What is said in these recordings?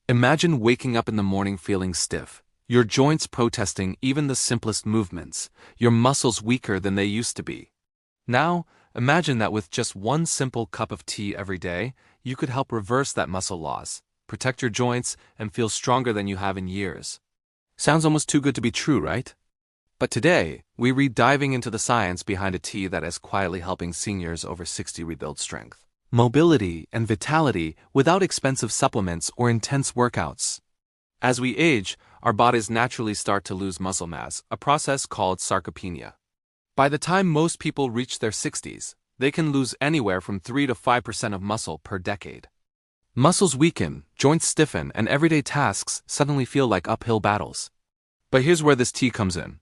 Imagine waking up in the morning feeling stiff, your joints protesting even the simplest movements, your muscles weaker than they used to be. Now, imagine that with just one simple cup of tea every day, you could help reverse that muscle loss, protect your joints, and feel stronger than you have in years. Sounds almost too good to be true, right? But today, we read diving into the science behind a tea that is quietly helping seniors over 60 rebuild strength, mobility, and vitality without expensive supplements or intense workouts. As we age, our bodies naturally start to lose muscle mass, a process called sarcopenia. By the time most people reach their 60s, they can lose anywhere from 3 to 5% of muscle per decade. Muscles weaken, joints stiffen, and everyday tasks suddenly feel like uphill battles. But here's where this tea comes in.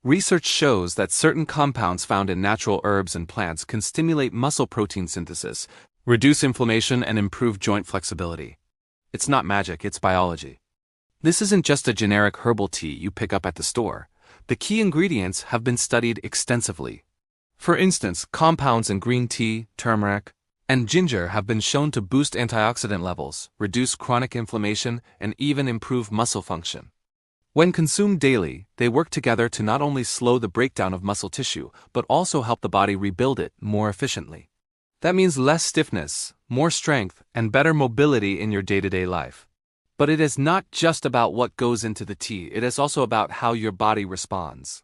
Research shows that certain compounds found in natural herbs and plants can stimulate muscle protein synthesis, reduce inflammation, and improve joint flexibility. It's not magic, it's biology. This isn't just a generic herbal tea you pick up at the store. The key ingredients have been studied extensively. For instance, compounds in green tea, turmeric, and ginger have been shown to boost antioxidant levels, reduce chronic inflammation, and even improve muscle function. When consumed daily, they work together to not only slow the breakdown of muscle tissue, but also help the body rebuild it more efficiently. That means less stiffness, more strength, and better mobility in your day-to-day life. But it is not just about what goes into the tea, it is also about how your body responds.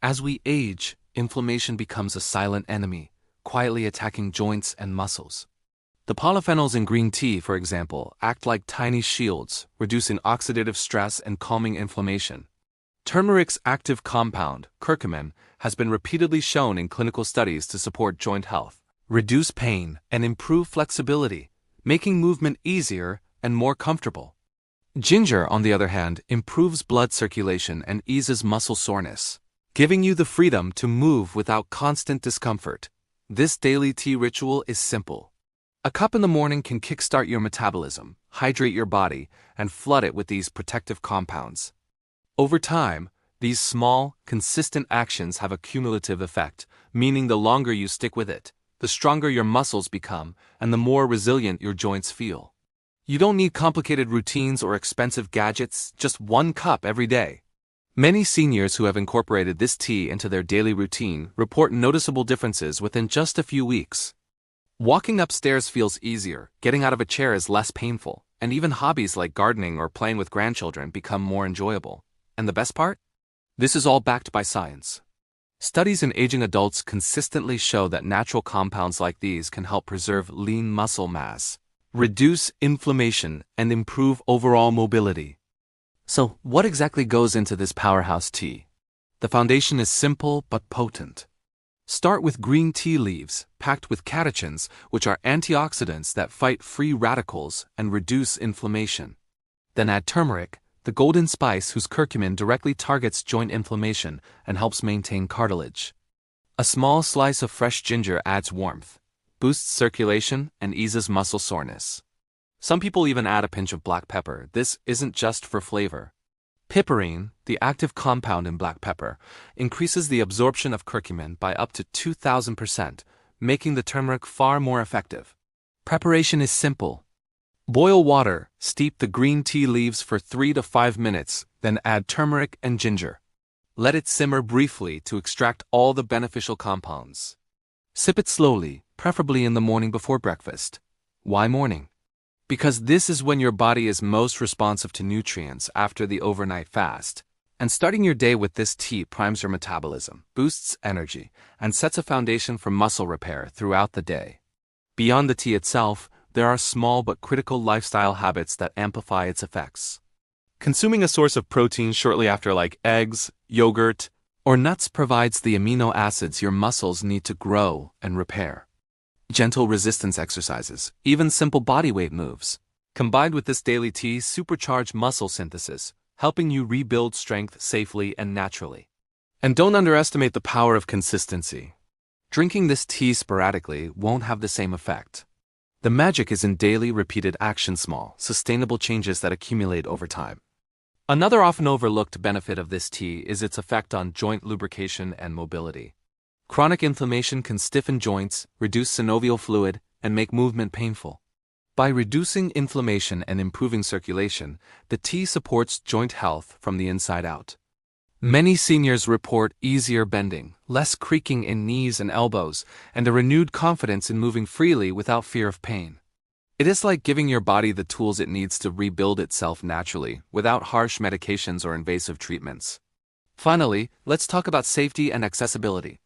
As we age, inflammation becomes a silent enemy, quietly attacking joints and muscles. The polyphenols in green tea, for example, act like tiny shields, reducing oxidative stress and calming inflammation. Turmeric's active compound, curcumin, has been repeatedly shown in clinical studies to support joint health, reduce pain, and improve flexibility, making movement easier and more comfortable. Ginger, on the other hand, improves blood circulation and eases muscle soreness, giving you the freedom to move without constant discomfort. This daily tea ritual is simple. A cup in the morning can kickstart your metabolism, hydrate your body, and flood it with these protective compounds. Over time, these small, consistent actions have a cumulative effect, meaning the longer you stick with it, the stronger your muscles become, and the more resilient your joints feel. You don't need complicated routines or expensive gadgets, just one cup every day. Many seniors who have incorporated this tea into their daily routine report noticeable differences within just a few weeks. Walking upstairs feels easier, getting out of a chair is less painful, and even hobbies like gardening or playing with grandchildren become more enjoyable. And the best part? This is all backed by science. Studies in aging adults consistently show that natural compounds like these can help preserve lean muscle mass, reduce inflammation, and improve overall mobility. So, what exactly goes into this powerhouse tea? The foundation is simple but potent. Start with green tea leaves, packed with catechins, which are antioxidants that fight free radicals and reduce inflammation. Then add turmeric, the golden spice whose curcumin directly targets joint inflammation and helps maintain cartilage. A small slice of fresh ginger adds warmth, boosts circulation, and eases muscle soreness. Some people even add a pinch of black pepper. This isn't just for flavor. Piperine, the active compound in black pepper, increases the absorption of curcumin by up to 2,000%, making the turmeric far more effective. Preparation is simple. Boil water, steep the green tea leaves for 3 to 5 minutes, then add turmeric and ginger. Let it simmer briefly to extract all the beneficial compounds. Sip it slowly, preferably in the morning before breakfast. Why morning? Because this is when your body is most responsive to nutrients after the overnight fast. And starting your day with this tea primes your metabolism, boosts energy, and sets a foundation for muscle repair throughout the day. Beyond the tea itself, there are small but critical lifestyle habits that amplify its effects. Consuming a source of protein shortly after, like eggs, yogurt, or nuts, provides the amino acids your muscles need to grow and repair. Gentle resistance exercises, even simple bodyweight moves, combined with this daily tea, supercharge muscle synthesis, helping you rebuild strength safely and naturally. And don't underestimate the power of consistency. Drinking this tea sporadically won't have the same effect. The magic is in daily repeated action, small, sustainable changes that accumulate over time. Another often overlooked benefit of this tea is its effect on joint lubrication and mobility. Chronic inflammation can stiffen joints, reduce synovial fluid, and make movement painful. By reducing inflammation and improving circulation, the tea supports joint health from the inside out. Many seniors report easier bending, less creaking in knees and elbows, and a renewed confidence in moving freely without fear of pain. It is like giving your body the tools it needs to rebuild itself naturally, without harsh medications or invasive treatments. Finally, let's talk about safety and accessibility.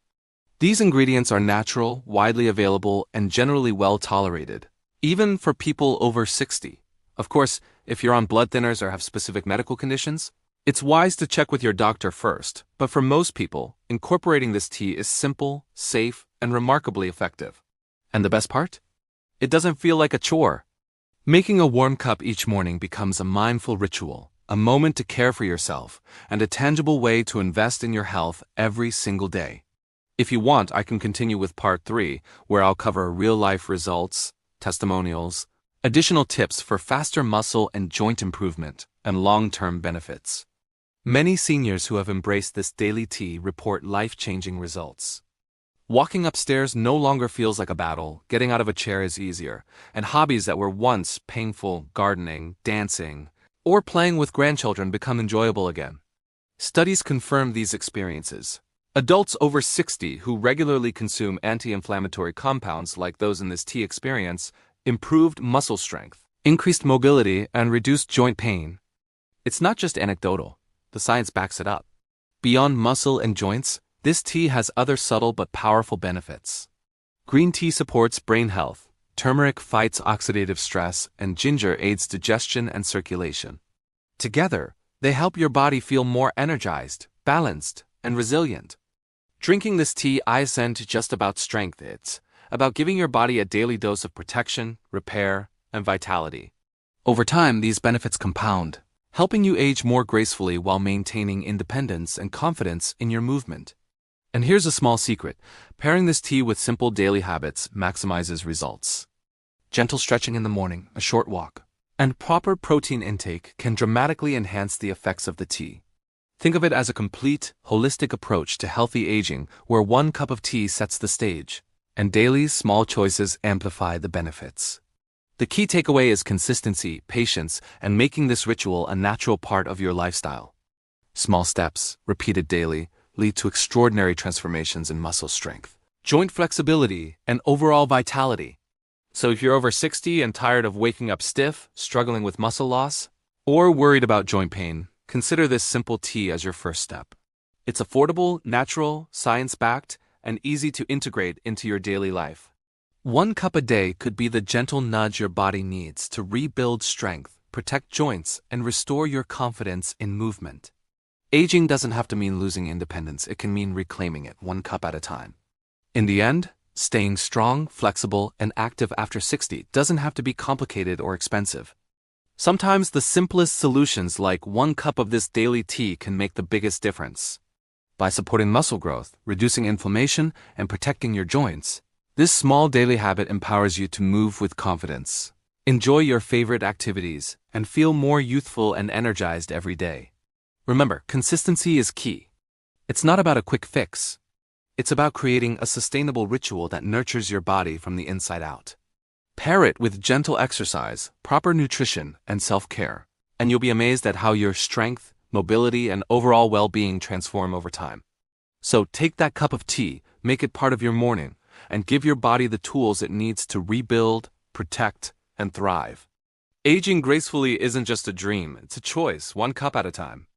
These ingredients are natural, widely available, and generally well tolerated, even for people over 60. Of course, if you're on blood thinners or have specific medical conditions, it's wise to check with your doctor first, but for most people, incorporating this tea is simple, safe, and remarkably effective. And the best part? It doesn't feel like a chore. Making a warm cup each morning becomes a mindful ritual, a moment to care for yourself, and a tangible way to invest in your health every single day. If you want, I can continue with part 3, where I'll cover real-life results, testimonials, additional tips for faster muscle and joint improvement, and long-term benefits. Many seniors who have embraced this daily tea report life-changing results. Walking upstairs no longer feels like a battle, getting out of a chair is easier, and hobbies that were once painful, gardening, dancing, or playing with grandchildren become enjoyable again. Studies confirm these experiences. Adults over 60 who regularly consume anti-inflammatory compounds like those in this tea experience improved muscle strength, increased mobility, and reduced joint pain. It's not just anecdotal. The science backs it up. Beyond muscle and joints, this tea has other subtle but powerful benefits. Green tea supports brain health, turmeric fights oxidative stress, and ginger aids digestion and circulation. Together, they help your body feel more energized, balanced, and resilient. Drinking this tea isn't just about strength, it's about giving your body a daily dose of protection, repair, and vitality. Over time, these benefits compound, helping you age more gracefully while maintaining independence and confidence in your movement. And here's a small secret: pairing this tea with simple daily habits maximizes results. Gentle stretching in the morning, a short walk, and proper protein intake can dramatically enhance the effects of the tea. Think of it as a complete, holistic approach to healthy aging where one cup of tea sets the stage, and daily small choices amplify the benefits. The key takeaway is consistency, patience, and making this ritual a natural part of your lifestyle. Small steps, repeated daily, lead to extraordinary transformations in muscle strength, joint flexibility, and overall vitality. So if you're over 60 and tired of waking up stiff, struggling with muscle loss, or worried about joint pain, consider this simple tea as your first step. It's affordable, natural, science-backed, and easy to integrate into your daily life. One cup a day could be the gentle nudge your body needs to rebuild strength, protect joints, and restore your confidence in movement. Aging doesn't have to mean losing independence, it can mean reclaiming it one cup at a time. In the end, staying strong, flexible, and active after 60 doesn't have to be complicated or expensive. Sometimes the simplest solutions like one cup of this daily tea can make the biggest difference. By supporting muscle growth, reducing inflammation, and protecting your joints, this small daily habit empowers you to move with confidence, enjoy your favorite activities, and feel more youthful and energized every day. Remember, consistency is key. It's not about a quick fix. It's about creating a sustainable ritual that nurtures your body from the inside out. Pair it with gentle exercise, proper nutrition, and self-care, and you'll be amazed at how your strength, mobility, and overall well-being transform over time. So take that cup of tea, make it part of your morning, and give your body the tools it needs to rebuild, protect, and thrive. Aging gracefully isn't just a dream, it's a choice, one cup at a time.